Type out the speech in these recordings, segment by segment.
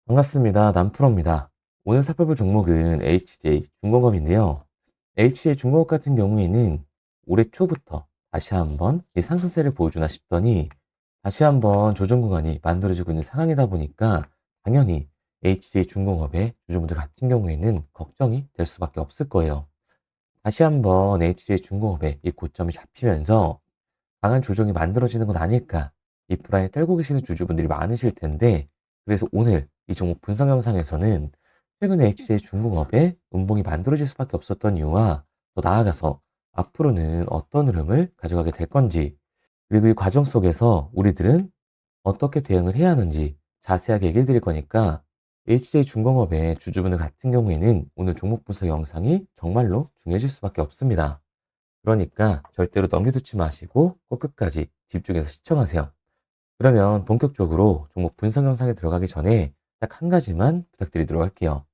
반갑습니다. 남프로입니다. 오늘 살펴볼 종목은 HJ 중공업인데요. HJ 중공업 같은 경우에는 올해 초부터 다시 한번 이 상승세를 보여주나 싶더니 다시 한번 조정 구간이 만들어지고 있는 상황이다 보니까 당연히 HJ 중공업의 주주분들 같은 경우에는 걱정이 될 수밖에 없을 거예요. 다시 한번 HJ 중공업의 이 고점이 잡히면서 강한 조정이 만들어지는 건 아닐까, 이 불안에 떨고 계시는 주주분들이 많으실 텐데, 그래서 오늘 이 종목 분석 영상에서는 최근 HJ 중공업에 음봉이 만들어질 수밖에 없었던 이유와 더 나아가서 앞으로는 어떤 흐름을 가져가게 될 건지, 그리고 이 과정 속에서 우리들은 어떻게 대응을 해야 하는지 자세하게 얘기해 드릴 거니까, HJ 중공업의 주주분들 같은 경우에는 오늘 종목 분석 영상이 정말로 중요해질 수밖에 없습니다. 그러니까 절대로 넘겨듣지 마시고 꼭 끝까지 집중해서 시청하세요. 그러면 본격적으로 종목 분석 영상에 들어가기 전에 딱 한 가지만 부탁드리도록 할게요.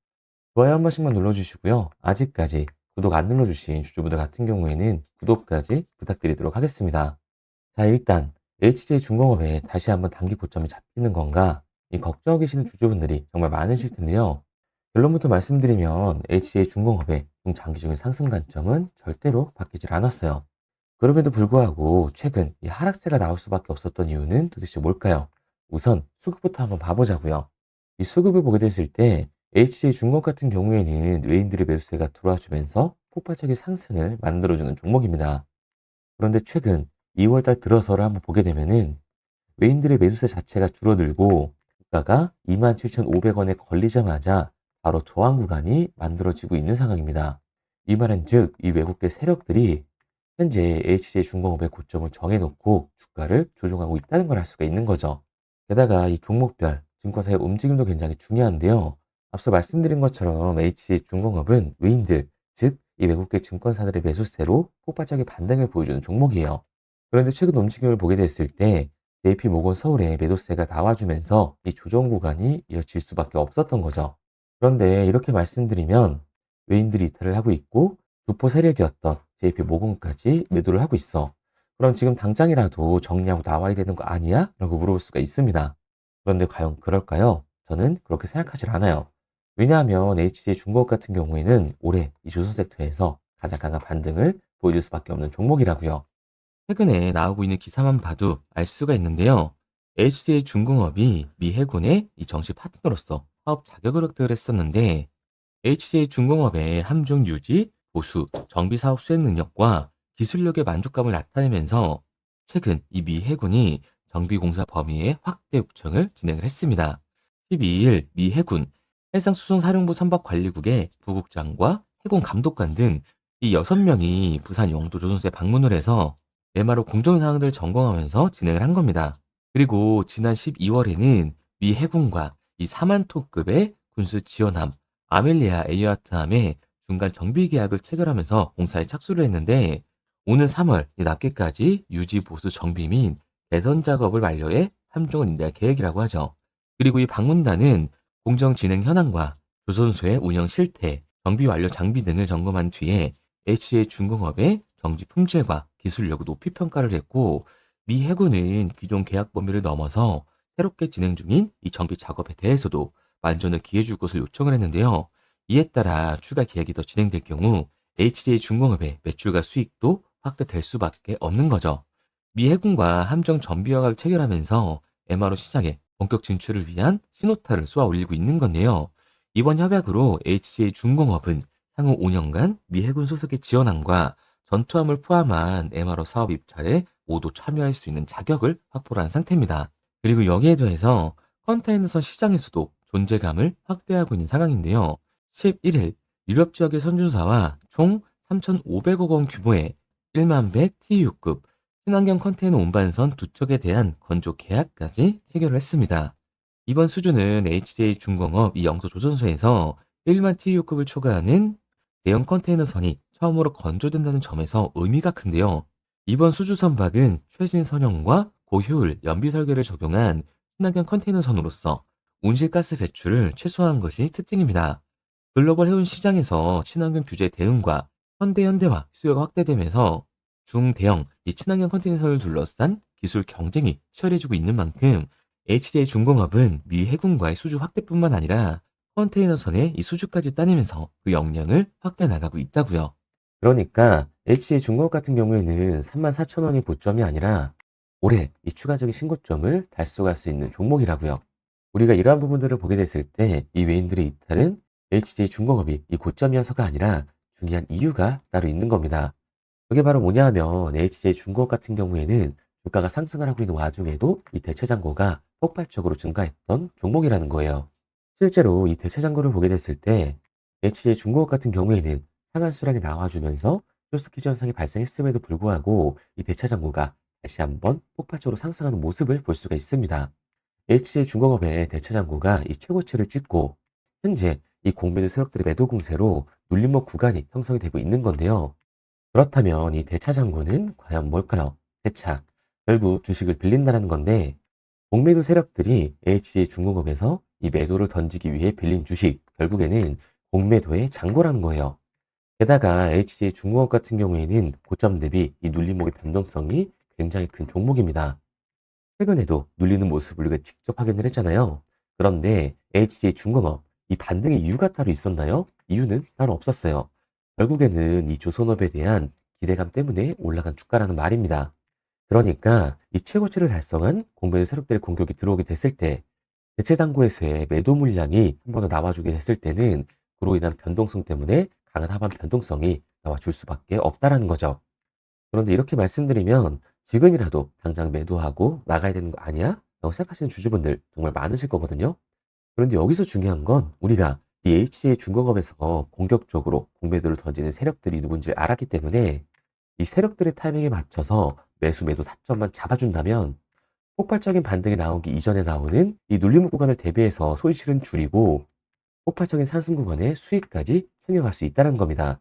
좋아요 한 번씩만 눌러주시고요. 아직까지 구독 안 눌러주신 주주분들 같은 경우에는 구독까지 부탁드리도록 하겠습니다. 자, 일단 HJ 중공업에 다시 한번 단기 고점이 잡히는 건가, 이 걱정하고 계시는 주주분들이 정말 많으실 텐데요. 결론부터 말씀드리면 HJ 중공업의 중장기적인 상승 관점은 절대로 바뀌질 않았어요. 그럼에도 불구하고 최근 이 하락세가 나올 수밖에 없었던 이유는 도대체 뭘까요? 우선 수급부터 한번 봐보자고요. 이 수급을 보게 됐을 때 HJ 중공업 같은 경우에는 외인들의 매수세가 들어와주면서 폭발적인 상승을 만들어주는 종목입니다. 그런데 최근 2월달 들어서를 한번 보게 되면은 외인들의 매수세 자체가 줄어들고 주가가 27,500원에 걸리자마자 바로 저항 구간이 만들어지고 있는 상황입니다. 이 말은 즉, 이 외국계 세력들이 현재 HJ 중공업의 고점을 정해놓고 주가를 조종하고 있다는 걸 알 수가 있는 거죠. 게다가 이 종목별 증권사의 움직임도 굉장히 중요한데요. 앞서 말씀드린 것처럼 HJ 중공업은 외인들, 즉 이 외국계 증권사들의 매수세로 폭발적인 반등을 보여주는 종목이에요. 그런데 최근 움직임을 보게 됐을 때 JP모건 서울의 매도세가 나와주면서 이 조정 구간이 이어질 수밖에 없었던 거죠. 그런데 이렇게 말씀드리면 외인들이 이탈을 하고 있고 주포 세력이었던 JP모건까지 매도를 하고 있어. 그럼 지금 당장이라도 정리하고 나와야 되는 거 아니야? 라고 물어볼 수가 있습니다. 그런데 과연 그럴까요? 저는 그렇게 생각하지 않아요. 왜냐하면 HJ 중공업 같은 경우에는 올해 이 조선 섹터에서 가장 강한 반등을 보여줄 수밖에 없는 종목이라고요. 최근에 나오고 있는 기사만 봐도 알 수가 있는데요. HCL 중공업이 미 해군의 이 정식 파트너로서 사업 자격을 획득을 했었는데, HCL 중공업의 함정 유지, 보수, 정비 사업 수행 능력과 기술력의 만족감을 나타내면서 최근 이 미 해군이 정비 공사 범위의 확대 요청을 진행을 했습니다. 12일 미 해군 해상수송사령부 선박관리국의 부국장과 해군 감독관 등 이 6명이 부산 영도 조선소에 방문을 해서 MRO 공정 사항들을 점검하면서 진행을 한 겁니다. 그리고 지난 12월에는 미 해군과 이 사만톤급의 군수 지원함 아멜리아 에이아트함의 중간 정비 계약을 체결하면서 공사에 착수를 했는데, 오는 3월 낮게까지 유지 보수 정비 및 개선 작업을 완료해 함정을 인대할 계획이라고 하죠. 그리고 이 방문단은 공정 진행 현황과 조선소의 운영 실태, 정비 완료 장비 등을 점검한 뒤에 HCL 중공업의 정비 품질과 기술력을 높이 평가를 했고, 미 해군은 기존 계약 범위를 넘어서 새롭게 진행 중인 이 정비 작업에 대해서도 만전을 기해 줄 것을 요청을 했는데요. 이에 따라 추가 계약이 더 진행될 경우 HJ 중공업의 매출과 수익도 확대될 수밖에 없는 거죠. 미 해군과 함정 정비 협약을 체결하면서 MRO 시장에 본격 진출을 위한 신호탄을 쏘아 올리고 있는 건데요. 이번 협약으로 HJ 중공업은 향후 5년간 미 해군 소속의 지원함과 전투함을 포함한 MRO 사업 입찰에 모두 참여할 수 있는 자격을 확보를 한 상태입니다. 그리고 여기에 더해서 컨테이너선 시장에서도 존재감을 확대하고 있는 상황인데요. 11일 유럽 지역의 선준사와 총 3,500억 원 규모의 1만 100 TEU급 친환경 컨테이너 운반선 두 척에 대한 건조 계약까지 체결을 했습니다. 이번 수주는 HJ 중공업 이 영도 조선소에서 1만 TEU급을 초과하는 대형 컨테이너선이 처음으로 건조된다는 점에서 의미가 큰데요. 이번 수주 선박은 최신 선형과 고효율 연비 설계를 적용한 친환경 컨테이너선으로서 온실가스 배출을 최소화한 것이 특징입니다. 글로벌 해운 시장에서 친환경 규제 대응과 현대화 수요가 확대되면서 중대형 이 친환경 컨테이너선을 둘러싼 기술 경쟁이 치열해지고 있는 만큼 HJ 중공업은 미 해군과의 수주 확대뿐만 아니라 컨테이너선의 이 수주까지 따내면서 그 역량을 확대해 나가고 있다고요. 그러니까 HJ 중공업 같은 경우에는 34,000원이 고점이 아니라 올해 이 추가적인 신고점을 달성할 수 있는 종목이라고요. 우리가 이러한 부분들을 보게 됐을 때 이 외인들의 이탈은 HJ 중공업이 이 고점이어서가 아니라 중요한 이유가 따로 있는 겁니다. 그게 바로 뭐냐 하면 HJ 중공업 같은 경우에는 주가가 상승을 하고 있는 와중에도 이 대체 잔고가 폭발적으로 증가했던 종목이라는 거예요. 실제로 이 대체 잔고를 보게 됐을 때 HJ 중공업 같은 경우에는 상한 수량이 나와주면서 쇼스키즈 현상이 발생했음에도 불구하고 이 대체 잔고가 다시 한번 폭발적으로 상승하는 모습을 볼 수가 있습니다. HJ 중공업의 대체 잔고가 이 최고치를 찍고 현재 이 공매도 세력들의 매도 공세로 눌림목 구간이 형성이 되고 있는 건데요. 그렇다면 이 대차 잔고는 과연 뭘까요? 대차. 결국 주식을 빌린다는 건데, 공매도 세력들이 HJ 중공업에서 이 매도를 던지기 위해 빌린 주식, 결국에는 공매도의 잔고라는 거예요. 게다가 HJ 중공업 같은 경우에는 고점 대비 이 눌림목의 변동성이 굉장히 큰 종목입니다. 최근에도 눌리는 모습을 우리가 직접 확인을 했잖아요. 그런데 HJ 중공업, 이 반등의 이유가 따로 있었나요? 이유는 따로 없었어요. 결국에는 이 조선업에 대한 기대감 때문에 올라간 주가라는 말입니다. 그러니까 이 최고치를 달성한 공매도 세력들의 공격이 들어오게 됐을 때 대체 당구에서의 매도 물량이 한 번 더 나와주게 됐을 때는 그로 인한 변동성 때문에 강한 하반 변동성이 나와줄 수밖에 없다라는 거죠. 그런데 이렇게 말씀드리면 지금이라도 당장 매도하고 나가야 되는 거 아니야? 라고 생각하시는 주주분들 정말 많으실 거거든요. 그런데 여기서 중요한 건 우리가 이 HJ 중공업에서 공격적으로 공매도를 던지는 세력들이 누군지 알았기 때문에 이 세력들의 타이밍에 맞춰서 매수 매도 타점만 잡아준다면 폭발적인 반등이 나오기 이전에 나오는 이 눌림 구간을 대비해서 손실은 줄이고 폭발적인 상승 구간의 수익까지 챙겨갈 수 있다는 겁니다.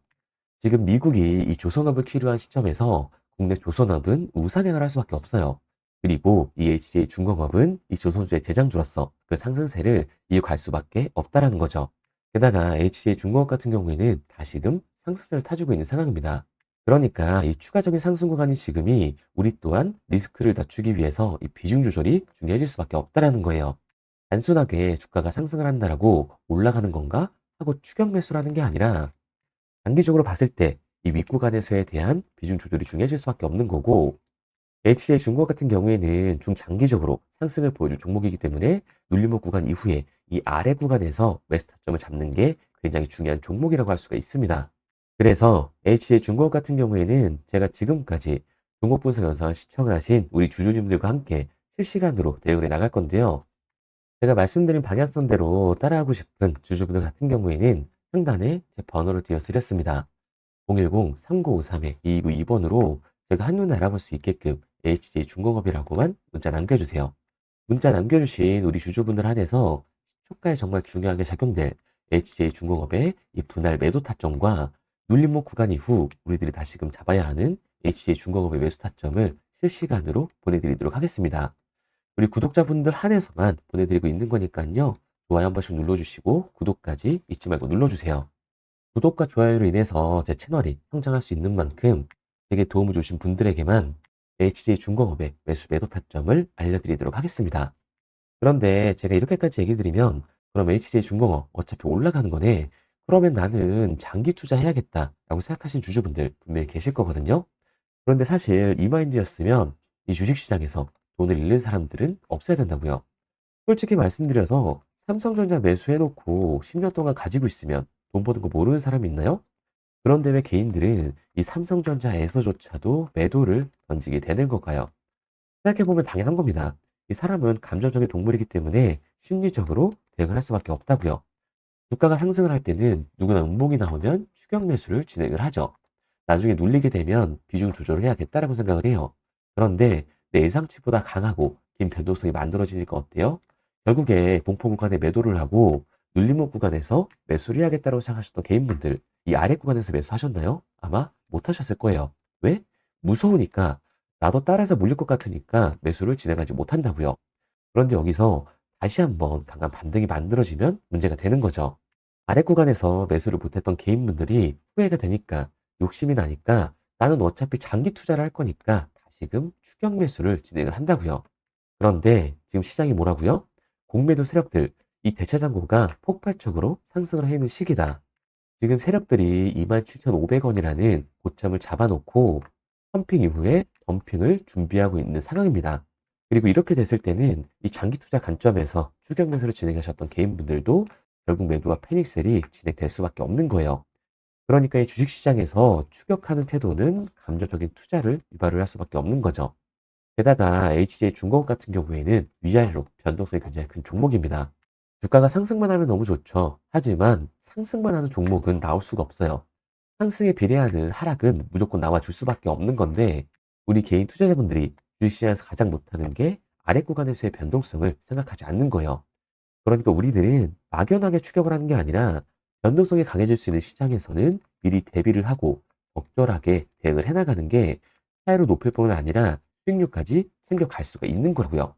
지금 미국이 이 조선업을 필요한 시점에서 국내 조선업은 우상향을 할 수밖에 없어요. 그리고 이 HJ 중공업은 이 조선주의 대장주로서 그 상승세를 이어갈 수밖에 없다라는 거죠. 게다가 HJ 중공업 같은 경우에는 다시금 상승세를 타주고 있는 상황입니다. 그러니까 이 추가적인 상승 구간인 지금이 우리 또한 리스크를 낮추기 위해서 이 비중 조절이 중요해질 수밖에 없다라는 거예요. 단순하게 주가가 상승을 한다라고 올라가는 건가 하고 추격 매수라는 게 아니라 단기적으로 봤을 때 이 윗구간에서에 대한 비중 조절이 중요해질 수밖에 없는 거고 HJ 중공업 같은 경우에는 중장기적으로 상승을 보여줄 종목이기 때문에 눌림목 구간 이후에 이 아래 구간에서 매수 타점을 잡는 게 굉장히 중요한 종목이라고 할 수가 있습니다. 그래서 HJ 중공업 같은 경우에는 제가 지금까지 종목 분석 영상을 시청하신 우리 주주님들과 함께 실시간으로 대응을 해 나갈 건데요. 제가 말씀드린 방향성대로 따라하고 싶은 주주분들 같은 경우에는 상단에 제 번호를 띄워드렸습니다. 010-3953-2292번으로 제가 한눈에 알아볼 수 있게끔 HJ 중공업이라고만 문자 남겨주세요. 문자 남겨주신 우리 주주분들 한해서 시초가에 정말 중요하게 작용될 HJ 중공업의 이 분할 매도 타점과 눌림목 구간 이후 우리들이 다시금 잡아야 하는 HJ 중공업의 매수 타점을 실시간으로 보내드리도록 하겠습니다. 우리 구독자분들 한해서만 보내드리고 있는 거니까요. 좋아요 한 번씩 눌러주시고 구독까지 잊지 말고 눌러주세요. 구독과 좋아요로 인해서 제 채널이 성장할 수 있는 만큼 제게 도움을 주신 분들에게만 HJ 중공업의 매수 매도 타점을 알려드리도록 하겠습니다. 그런데 제가 이렇게까지 얘기 드리면 그럼 HJ 중공업 어차피 올라가는 거네. 그러면 나는 장기 투자해야겠다라고 생각하시는 주주분들 분명히 계실 거거든요. 그런데 사실 이 마인드였으면 이 주식시장에서 돈을 잃는 사람들은 없어야 된다고요. 솔직히 말씀드려서 삼성전자 매수해놓고 10년 동안 가지고 있으면 돈 버는 거 모르는 사람이 있나요? 그런데 왜 개인들은 이 삼성전자에서조차도 매도를 던지게 되는 걸까요? 생각해보면 당연한 겁니다. 이 사람은 감정적인 동물이기 때문에 심리적으로 대응을 할 수밖에 없다고요. 주가가 상승을 할 때는 누구나 음봉이 나오면 추격 매수를 진행을 하죠. 나중에 눌리게 되면 비중 조절을 해야겠다라고 생각을 해요. 그런데 내 예상치보다 강하고 긴 변동성이 만들어지니까 어때요? 결국에 공포 구간에 매도를 하고 눌림목 구간에서 매수를 해야겠다고 생각하셨던 개인분들 이 아래 구간에서 매수하셨나요? 아마 못 하셨을 거예요. 왜? 무서우니까 나도 따라서 물릴 것 같으니까 매수를 진행하지 못한다고요. 그런데 여기서 다시 한번 강한 반등이 만들어지면 문제가 되는 거죠. 아래 구간에서 매수를 못했던 개인분들이 후회가 되니까 욕심이 나니까 나는 어차피 장기 투자를 할 거니까 다시금 추격 매수를 진행을 한다고요. 그런데 지금 시장이 뭐라고요? 공매도 세력들, 이 대차장고가 폭발적으로 상승을 해 있는 시기다. 지금 세력들이 27,500원이라는 고점을 잡아놓고 펌핑 이후에 덤핑을 준비하고 있는 상황입니다. 그리고 이렇게 됐을 때는 이 장기 투자 관점에서 추격 매수를 진행하셨던 개인분들도 결국 매도와 패닉셀이 진행될 수밖에 없는 거예요. 그러니까 이 주식시장에서 추격하는 태도는 감정적인 투자를 유발을 할 수밖에 없는 거죠. 게다가 HJ 중공업 같은 경우에는 위아래로 변동성이 굉장히 큰 종목입니다. 주가가 상승만 하면 너무 좋죠. 하지만 상승만 하는 종목은 나올 수가 없어요. 상승에 비례하는 하락은 무조건 나와줄 수밖에 없는 건데 우리 개인 투자자분들이 주식시장에서 가장 못하는 게 아래 구간에서의 변동성을 생각하지 않는 거예요. 그러니까 우리들은 막연하게 추격을 하는 게 아니라 변동성이 강해질 수 있는 시장에서는 미리 대비를 하고 적절하게 대응을 해나가는 게 차이를 높일 뿐만 아니라 수익률까지 챙겨갈 수가 있는 거고요.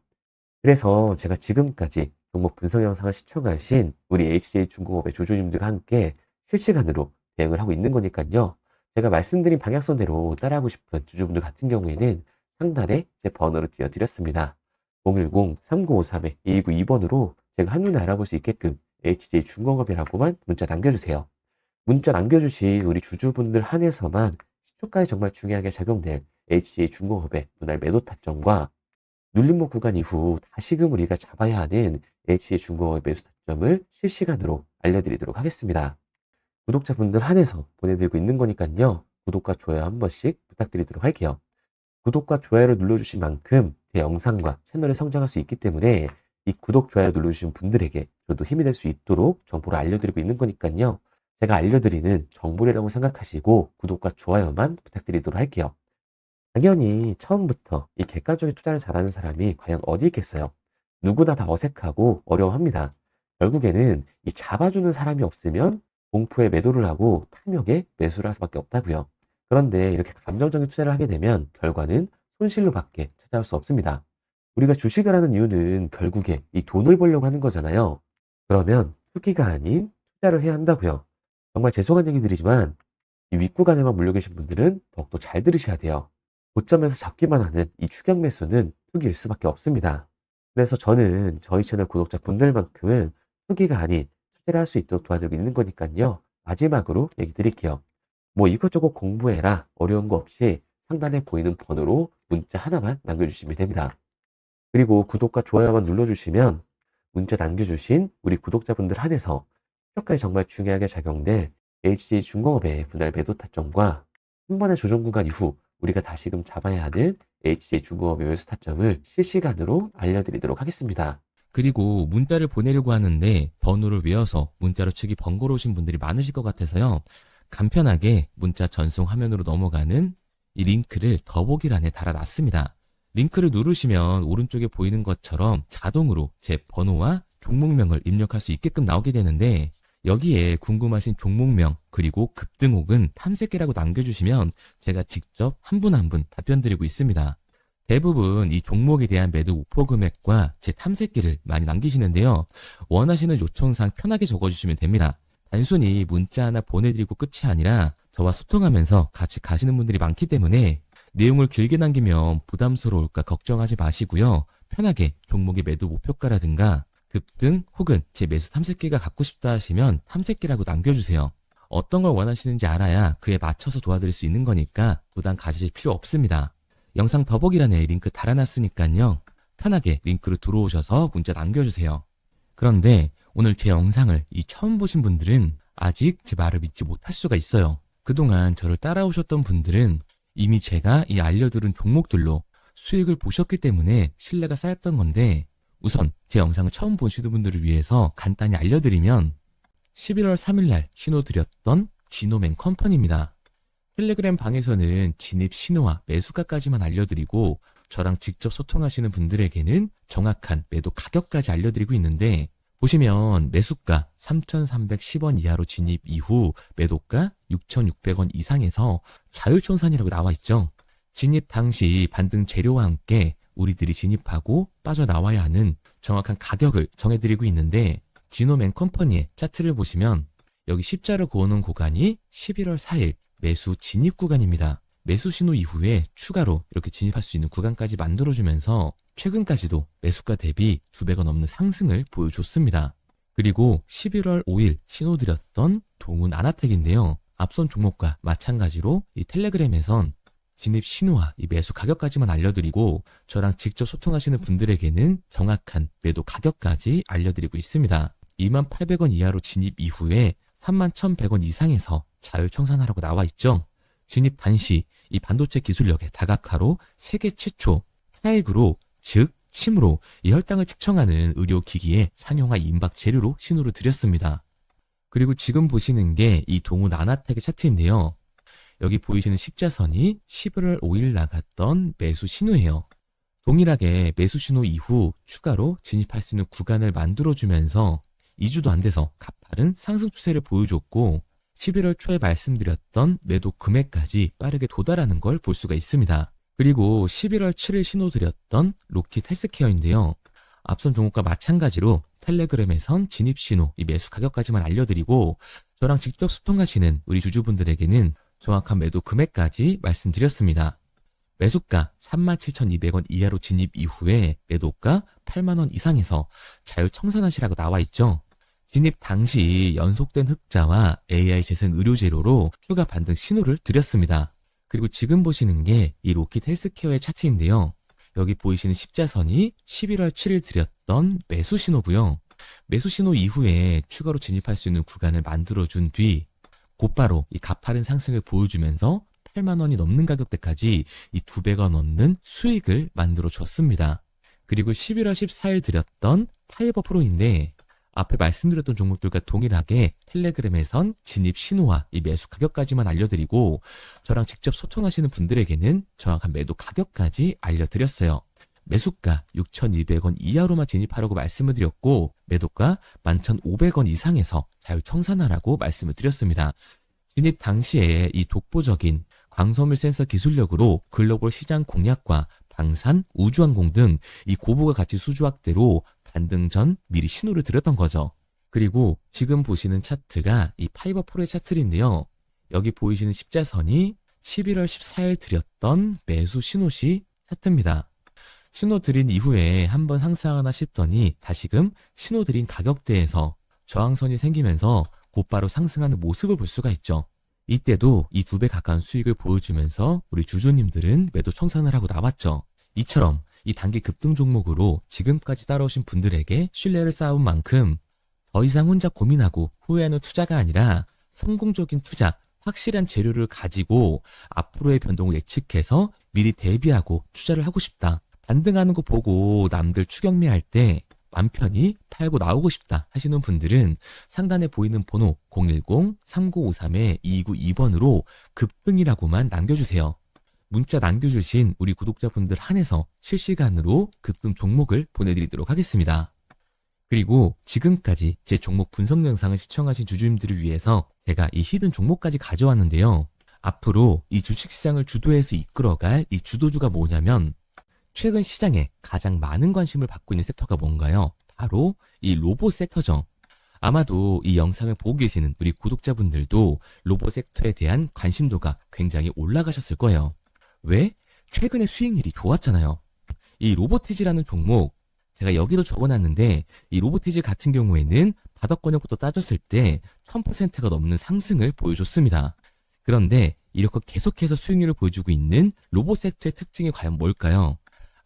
그래서 제가 지금까지 종목 분석 영상을 시청하신 우리 HJ 중공업의 조조님들과 함께 실시간으로 대응을 하고 있는 거니까요. 제가 말씀드린 방향성대로 따라하고 싶은 주주분들 같은 경우에는 상단에 제 번호를 띄워드렸습니다. 010-3953-2292번으로 제가 한눈에 알아볼 수 있게끔 HJ 중공업이라고만 문자 남겨주세요. 문자 남겨주신 우리 주주분들 한해서만 시초가에 정말 중요하게 작용될 HJ 중공업의 분할 매도 타점과 눌림목 구간 이후 다시금 우리가 잡아야 하는 HJ 중공업의 매수 타점을 실시간으로 알려드리도록 하겠습니다. 구독자분들 한해서 보내드리고 있는 거니까요. 구독과 좋아요 한 번씩 부탁드리도록 할게요. 구독과 좋아요를 눌러주신 만큼 제 영상과 채널이 성장할 수 있기 때문에 이 구독, 좋아요 눌러주신 분들에게 저도 힘이 될 수 있도록 정보를 알려드리고 있는 거니까요. 제가 알려드리는 정보라고 생각하시고 구독과 좋아요만 부탁드리도록 할게요. 당연히 처음부터 이 객관적인 투자를 잘하는 사람이 과연 어디 있겠어요? 누구나 다 어색하고 어려워합니다. 결국에는 이 잡아주는 사람이 없으면 공포에 매도를 하고 탐욕에 매수를 할 수밖에 없다고요. 그런데 이렇게 감정적인 투자를 하게 되면 결과는 손실로 밖에 찾아올 수 없습니다. 우리가 주식을 하는 이유는 결국에 이 돈을 벌려고 하는 거잖아요. 그러면 투기가 아닌 투자를 해야 한다고요. 정말 죄송한 얘기 드리지만 이 윗구간에만 물려 계신 분들은 더욱더 잘 들으셔야 돼요. 고점에서 잡기만 하는 이 추격 매수는 투기일 수밖에 없습니다. 그래서 저는 저희 채널 구독자분들만큼은 투기가 아닌 투자를 할 수 있도록 도와드리고 있는 거니까요. 마지막으로 얘기 드릴게요. 뭐 이것저것 공부해라 어려운 거 없이 상단에 보이는 번호로 문자 하나만 남겨주시면 됩니다. 그리고 구독과 좋아요만 눌러주시면 문자 남겨주신 우리 구독자분들 한해서 투자에 정말 중요하게 작용될 HJ 중공업의 분할 매도 타점과 한 번의 조정 구간 이후 우리가 다시금 잡아야 하는 HJ 중공업의 매수 타점을 실시간으로 알려드리도록 하겠습니다. 그리고 문자를 보내려고 하는데 번호를 외워서 문자로 치기 번거로우신 분들이 많으실 것 같아서요. 간편하게 문자 전송 화면으로 넘어가는 이 링크를 더보기란에 달아놨습니다. 링크를 누르시면 오른쪽에 보이는 것처럼 자동으로 제 번호와 종목명을 입력할 수 있게끔 나오게 되는데 여기에 궁금하신 종목명 그리고 급등 혹은 탐색기라고 남겨주시면 제가 직접 한 분 한 분 답변 드리고 있습니다. 대부분 이 종목에 대한 매도 목표 금액과 제 탐색기를 많이 남기시는데요. 원하시는 요청사항 편하게 적어주시면 됩니다. 단순히 문자 하나 보내드리고 끝이 아니라 저와 소통하면서 같이 가시는 분들이 많기 때문에 내용을 길게 남기면 부담스러울까 걱정하지 마시고요. 편하게 종목의 매도 목표가라든가 급등 혹은 제 매수 탐색기가 갖고 싶다 하시면 탐색기라고 남겨주세요. 어떤 걸 원하시는지 알아야 그에 맞춰서 도와드릴 수 있는 거니까 부담 가지실 필요 없습니다. 영상 더보기란에 링크 달아놨으니까요. 편하게 링크로 들어오셔서 문자 남겨주세요. 그런데 오늘 제 영상을 처음 보신 분들은 아직 제 말을 믿지 못할 수가 있어요. 그동안 저를 따라오셨던 분들은 이미 제가 이 알려드린 종목들로 수익을 보셨기 때문에 신뢰가 쌓였던 건데 우선 제 영상을 처음 보시는 분들을 위해서 간단히 알려드리면 11월 3일날 신호 드렸던 지노맨 컴퍼니입니다. 텔레그램 방에서는 진입 신호와 매수가까지만 알려드리고 저랑 직접 소통하시는 분들에게는 정확한 매도 가격까지 알려드리고 있는데 보시면 매수가 3,310원 이하로 진입 이후 매도가 6,600원 이상에서 자율촌산이라고 나와 있죠. 진입 당시 반등 재료와 함께 우리들이 진입하고 빠져나와야 하는 정확한 가격을 정해드리고 있는데 지노맨 컴퍼니의 차트를 보시면 여기 십자를 그어놓은 구간이 11월 4일 매수 진입 구간입니다. 매수 신호 이후에 추가로 이렇게 진입할 수 있는 구간까지 만들어주면서 최근까지도 매수가 대비 2배가 넘는 상승을 보여줬습니다. 그리고 11월 5일 신호드렸던 동훈 아나텍인데요. 앞선 종목과 마찬가지로 이 텔레그램에선 진입 신호와 이 매수 가격까지만 알려드리고 저랑 직접 소통하시는 분들에게는 정확한 매도 가격까지 알려드리고 있습니다. 28,000원 이하로 진입 이후에 31,100원 이상에서 자율청산하라고 나와 있죠. 진입 단시 이 반도체 기술력의 다각화로 세계 최초 타액으로 즉 침으로 이 혈당을 측정하는 의료기기의 상용화 임박 재료로 신호를 드렸습니다. 그리고 지금 보시는 게 이 동훈 아나텍의 차트인데요. 여기 보이시는 십자선이 11월 5일 나갔던 매수 신호예요. 동일하게 매수 신호 이후 추가로 진입할 수 있는 구간을 만들어주면서 2주도 안 돼서 가파른 상승 추세를 보여줬고 11월 초에 말씀드렸던 매도 금액까지 빠르게 도달하는 걸 볼 수가 있습니다. 그리고 11월 7일 신호 드렸던 로킷 헬스케어인데요. 앞선 종목과 마찬가지로 텔레그램에선 진입 신호, 이 매수 가격까지만 알려드리고 저랑 직접 소통하시는 우리 주주분들에게는 정확한 매도 금액까지 말씀드렸습니다. 매수가 37,200원 이하로 진입 이후에 매도가 8만원 이상에서 자율청산하시라고 나와 있죠. 진입 당시 연속된 흑자와 AI 재생 의료재료로 추가 반등 신호를 드렸습니다. 그리고 지금 보시는 게 이 로킷 헬스케어의 차트인데요. 여기 보이시는 십자선이 11월 7일 드렸던 매수 신호고요. 매수 신호 이후에 추가로 진입할 수 있는 구간을 만들어준 뒤 곧바로 이 가파른 상승을 보여주면서 8만 원이 넘는 가격대까지 이 2배가 넘는 수익을 만들어 줬습니다. 그리고 11월 14일 드렸던 파이버 프로인데 앞에 말씀드렸던 종목들과 동일하게 텔레그램에선 진입 신호와 이 매수 가격까지만 알려드리고 저랑 직접 소통하시는 분들에게는 정확한 매도 가격까지 알려드렸어요. 매수가 6,200원 이하로만 진입하라고 말씀을 드렸고 매도가 11,500원 이상에서 자율청산하라고 말씀을 드렸습니다. 진입 당시에 이 독보적인 광섬유 센서 기술력으로 글로벌 시장 공략과 방산, 우주항공 등 이 고부가 가치 수주 확대로 반등 전 미리 신호를 드렸던 거죠. 그리고 지금 보시는 차트가 이 파이버 프로의 차트인데요. 여기 보이시는 십자선이 11월 14일 드렸던 매수 신호시 차트입니다. 신호 드린 이후에 한번 상승하나 싶더니 다시금 신호 드린 가격대에서 저항선이 생기면서 곧바로 상승하는 모습을 볼 수가 있죠. 이때도 이 2배 가까운 수익을 보여주면서 우리 주주님들은 매도 청산을 하고 나왔죠. 이처럼 이 단기 급등 종목으로 지금까지 따라오신 분들에게 신뢰를 쌓은 만큼 더 이상 혼자 고민하고 후회하는 투자가 아니라 성공적인 투자, 확실한 재료를 가지고 앞으로의 변동을 예측해서 미리 대비하고 투자를 하고 싶다. 반등하는 거 보고 남들 추격매할 때 맘 편히 팔고 나오고 싶다 하시는 분들은 상단에 보이는 번호 010-3953-2292번으로 급등이라고만 남겨주세요. 문자 남겨주신 우리 구독자분들 한해서 실시간으로 급등 종목을 보내드리도록 하겠습니다. 그리고 지금까지 제 종목 분석 영상을 시청하신 주주님들을 위해서 제가 이 히든 종목까지 가져왔는데요. 앞으로 이 주식시장을 주도해서 이끌어갈 이 주도주가 뭐냐면 최근 시장에 가장 많은 관심을 받고 있는 섹터가 뭔가요? 바로 이 로봇 섹터죠. 아마도 이 영상을 보고 계시는 우리 구독자분들도 로봇 섹터에 대한 관심도가 굉장히 올라가셨을 거예요. 왜? 최근에 수익률이 좋았잖아요. 이 로보티지라는 종목 제가 여기도 적어놨는데 이 로보티지 같은 경우에는 바닥권역부터 따졌을 때 1000%가 넘는 상승을 보여줬습니다. 그런데 이렇게 계속해서 수익률을 보여주고 있는 로봇 섹터의 특징이 과연 뭘까요?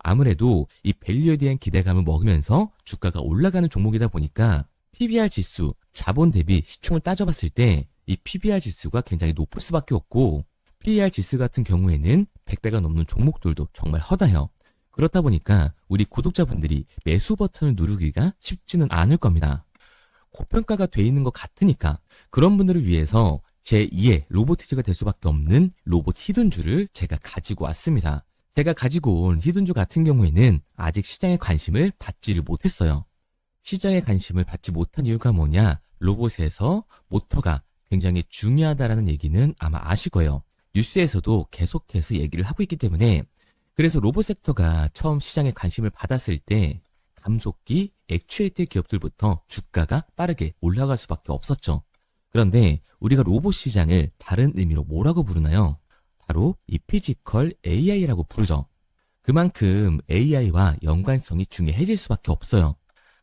아무래도 이 밸류에 대한 기대감을 먹으면서 주가가 올라가는 종목이다 보니까 PBR 지수, 자본 대비 시총을 따져봤을 때 이 PBR 지수가 굉장히 높을 수밖에 없고 PER 지수 같은 경우에는 100배가 넘는 종목들도 정말 허다해요. 그렇다 보니까 우리 구독자분들이 매수 버튼을 누르기가 쉽지는 않을 겁니다. 고평가가 돼 있는 것 같으니까 그런 분들을 위해서 제2의 로보티즈가 될 수밖에 없는 로봇 히든주를 제가 가지고 왔습니다. 제가 가지고 온 히든주 같은 경우에는 아직 시장의 관심을 받지를 못했어요. 시장의 관심을 받지 못한 이유가 뭐냐? 로봇에서 모터가 굉장히 중요하다라는 얘기는 아마 아실 거예요. 뉴스에서도 계속해서 얘기를 하고 있기 때문에 그래서 로봇 섹터가 처음 시장에 관심을 받았을 때 감속기, 액추에이터 기업들부터 주가가 빠르게 올라갈 수밖에 없었죠. 그런데 우리가 로봇 시장을 다른 의미로 뭐라고 부르나요? 바로 이 피지컬 AI라고 부르죠. 그만큼 AI와 연관성이 중요해질 수밖에 없어요.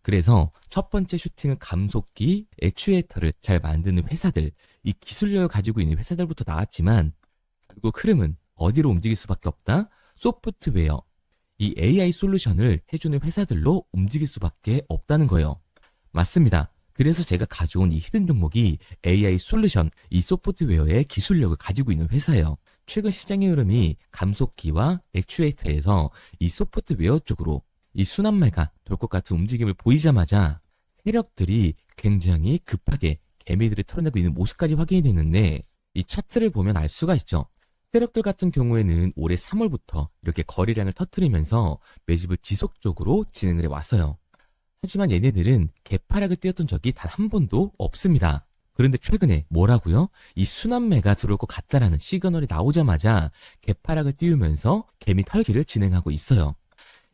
그래서 첫 번째 슈팅은 감속기, 액추에이터를 잘 만드는 회사들, 이 기술력을 가지고 있는 회사들부터 나왔지만 결국 흐름은 어디로 움직일 수밖에 없다? 소프트웨어, 이 AI 솔루션을 해주는 회사들로 움직일 수밖에 없다는 거예요. 맞습니다. 그래서 제가 가져온 이 히든 종목이 AI 솔루션, 이 소프트웨어의 기술력을 가지고 있는 회사예요. 최근 시장의 흐름이 감속기와 액추에이터에서 이 소프트웨어 쪽으로 이 순환매가 돌 것 같은 움직임을 보이자마자 세력들이 굉장히 급하게 개미들을 털어내고 있는 모습까지 확인이 됐는데, 이 차트를 보면 알 수가 있죠. 세력들 같은 경우에는 올해 3월부터 이렇게 거래량을 터뜨리면서 매집을 지속적으로 진행을 해왔어요. 하지만 얘네들은 개파락을 띄웠던 적이 단 한 번도 없습니다. 그런데 최근에 뭐라고요? 이 순환매가 들어올 것 같다라는 시그널이 나오자마자 개파락을 띄우면서 개미 털기를 진행하고 있어요.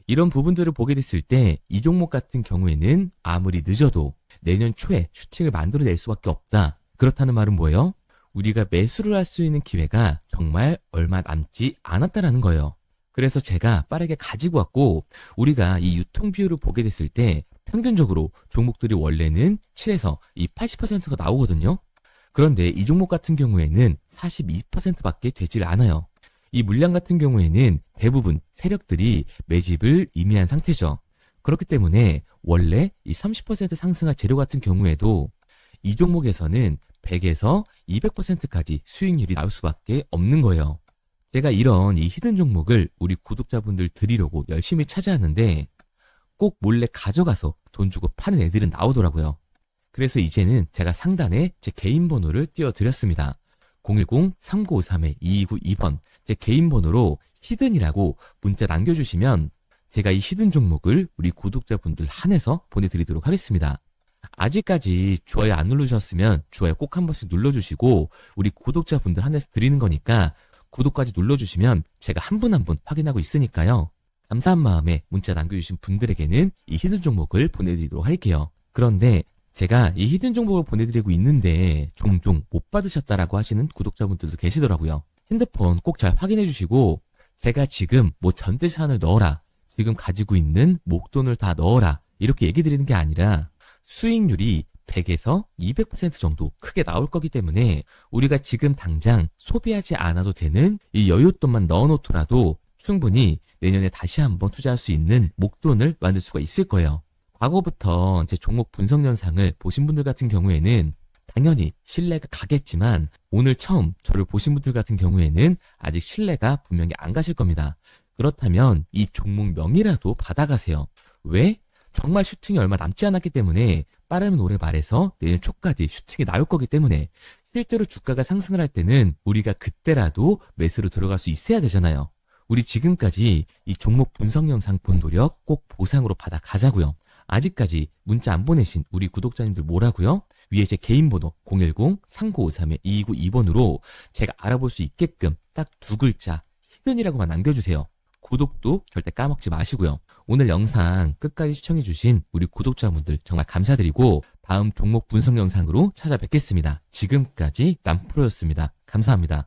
이런 부분들을 보게 됐을 때 이 종목 같은 경우에는 아무리 늦어도 내년 초에 슈팅을 만들어낼 수밖에 없다. 그렇다는 말은 뭐예요? 우리가 매수를 할 수 있는 기회가 정말 얼마 남지 않았다라는 거예요. 그래서 제가 빠르게 가지고 왔고, 우리가 이 유통 비율을 보게 됐을 때 평균적으로 종목들이 원래는 7에서 이 80%가 나오거든요. 그런데 이 종목 같은 경우에는 42%밖에 되질 않아요. 이 물량 같은 경우에는 대부분 세력들이 매집을 이미 한 상태죠. 그렇기 때문에 원래 이 30% 상승할 재료 같은 경우에도 이 종목에서는 100에서 200%까지 수익률이 나올 수밖에 없는 거예요. 제가 이런 이 히든 종목을 우리 구독자분들 드리려고 열심히 찾아왔는데 꼭 몰래 가져가서 돈 주고 파는 애들은 나오더라고요. 그래서 이제는 제가 상단에 제 개인 번호를 띄워드렸습니다. 010-3953-2292번 제 개인 번호로 히든이라고 문자 남겨주시면 제가 이 히든 종목을 우리 구독자분들 한해서 보내드리도록 하겠습니다. 아직까지 좋아요 안 누르셨으면 좋아요 꼭 한 번씩 눌러주시고, 우리 구독자분들 한해서 드리는 거니까 구독까지 눌러주시면 제가 한 분 한 분 확인하고 있으니까요. 감사한 마음에 문자 남겨주신 분들에게는 이 히든 종목을 보내드리도록 할게요. 그런데 제가 이 히든 종목을 보내드리고 있는데 종종 못 받으셨다라고 하시는 구독자분들도 계시더라고요. 핸드폰 꼭 잘 확인해 주시고, 제가 지금 뭐 전재산을 넣어라, 지금 가지고 있는 목돈을 다 넣어라 이렇게 얘기 드리는 게 아니라 수익률이 100에서 200% 정도 크게 나올 거기 때문에 우리가 지금 당장 소비하지 않아도 되는 이 여윳돈만 넣어놓더라도 충분히 내년에 다시 한번 투자할 수 있는 목돈을 만들 수가 있을 거예요. 과거부터 제 종목 분석 영상을 보신 분들 같은 경우에는 당연히 신뢰가 가겠지만, 오늘 처음 저를 보신 분들 같은 경우에는 아직 신뢰가 분명히 안 가실 겁니다. 그렇다면 이 종목명이라도 받아가세요. 왜? 정말 슈팅이 얼마 남지 않았기 때문에, 빠르면 올해 말에서 내년 초까지 슈팅이 나올 거기 때문에 실제로 주가가 상승을 할 때는 우리가 그때라도 매수로 들어갈 수 있어야 되잖아요. 우리 지금까지 이 종목 분석 영상 본 노력 꼭 보상으로 받아 가자고요. 아직까지 문자 안 보내신 우리 구독자님들 뭐라고요? 위에 제 개인 번호 010-3953-2292번으로 제가 알아볼 수 있게끔 딱 두 글자 히든이라고만 남겨주세요. 구독도 절대 까먹지 마시고요. 오늘 영상 끝까지 시청해주신 우리 구독자분들 정말 감사드리고, 다음 종목 분석 영상으로 찾아뵙겠습니다. 지금까지 남프로였습니다. 감사합니다.